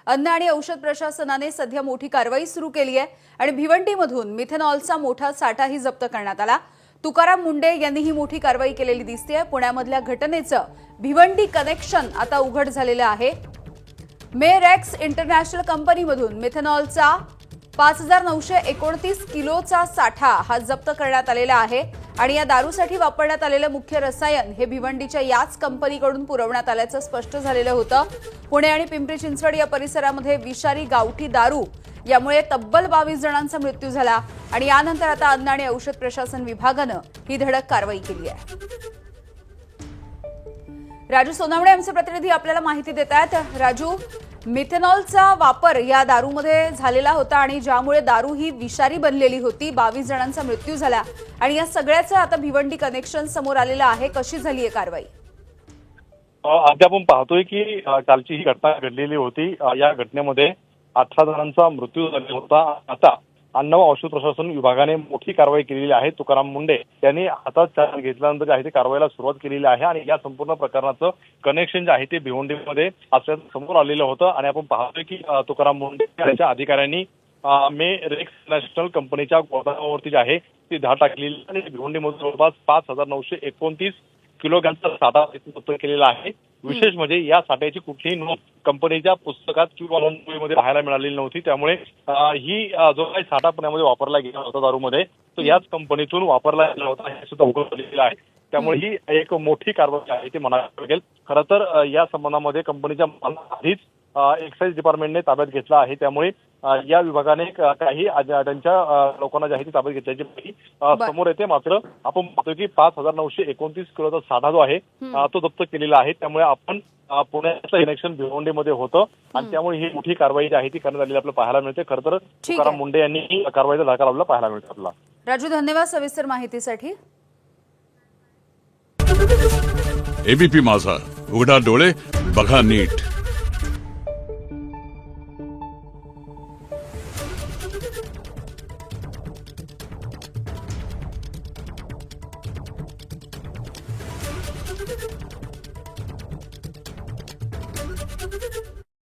अन्न आणि औषध प्रशासनाने सध्या मोठी कारवाई सुरू केली आहे आणि भिवंडीमधून मिथेनॉलचा मोठा साठाही जप्त करण्यात आला। तुकाराम मुंडे यांनी ही मोठी कारवाई केलेली दिसतेय। पुण्यामधल्या घटनेचं भिवंडी कनेक्शन आता उघड झालेलं आहे। मेरेक्स इंटरनॅशनल कंपनीमधून मिथेनॉलचा 5929 किलोचा साठा हा जप्त करण्यात आलेला आहे आणि या दारूसाठी वापरण्यात आलेले मुख्य रसायन हे भिवंडीच्या याच कंपनीकडून पुरवण्यात आल्याचं स्पष्ट झालेलं होतं। पुणे आणि पिंपरी चिंचवड या परिसरामध्ये विषारी गावठी दारू यामुळे तब्बल 22 जणांचा मृत्यू झाला आणि यानंतर आता अन्न आणि औषध प्रशासन विभागानं ही धडक कारवाई केली आहे। राजू सोनावणे आमचे प्रतिनिधी आपल्याला माहिती देतात। राजू, मिथेनॉलचा वापर या दारूमध्ये झालेला होता आणि ज्यामुळे दारू ही विषारी बनलेली होती। 22 जणांचा मृत्यू झाला आणि या सगळ्याचं आता भिवंडी कनेक्शन समोर आलेलं आहे। कशी झाली आहे कारवाई? आता आपण पाहतोय की कालची ही घटना घडलेली होती। या घटनेमध्ये 18 जणांचा मृत्यू झाला होता। आता अन्न व औषध प्रशासन विभागाने मोठी कारवाई केलेली आहे। तुकाराम मुंडे यांनी हातात चार्ज घेतल्यानंतर जे आहे ते कारवाईला सुरुवात केलेली आहे आणि या संपूर्ण प्रकरणाचं कनेक्शन जे आहे ते भिवंडीमध्ये असल्याचं समोर आलेलं होतं आणि आपण पाहतोय की तुकाराम मुंडे यांच्या अधिकाऱ्यांनी मेरेक्स इंटरनॅशनल कंपनीच्या गोदामावरती जे आहे ती धाड टाकलेली आणि भिवंडीमध्ये जवळपास 5929 किलोग्रॅमचा साठा जप्त केलेला आहे। विशेष म्हणजे या साठ्याची कुठलीही नोंद कंपनीच्या पुस्तकात किंवा नोंदवहीमध्ये पाहायला मिळालेली नव्हती। त्यामुळे ही जो काही साठा पुण्यामध्ये वापरला गेला होता दारूमध्ये तो याच कंपनीतून वापरला गेला होता हे सुद्धा उघड झालेलं आहे। त्यामुळे ही एक मोठी कारवाई आहे ती म्हणावी लागेल। खरं तर या संबंधामध्ये कंपनीच्या आधीच एक्साइज डिपार्टमेंटने ताब्यात घेतला आहे। त्यामुळे या विभागाने काही त्यांच्या लोकांना जे आहे ती ताब्यात घेतल्याची माहिती समोर येते। मात्र आपण पाहतो की 5929 किलोचा साठा जो आहे तो जप्त केलेला आहे। त्यामुळे आपण पुण्याचं इलेक्शन भिवंडीमध्ये होतं आणि त्यामुळे ही मोठी कारवाई जी आहे ती करण्यात आलेली आपल्याला पाहायला मिळते। खरं तर तुकाराम मुंडे यांनी कारवाईचा धडका लावला पाहायला मिळतो आपल्याला। राजू, धन्यवाद सविस्तर माहितीसाठी। एबीपी माझा, उघडा डोळे बघा नीट।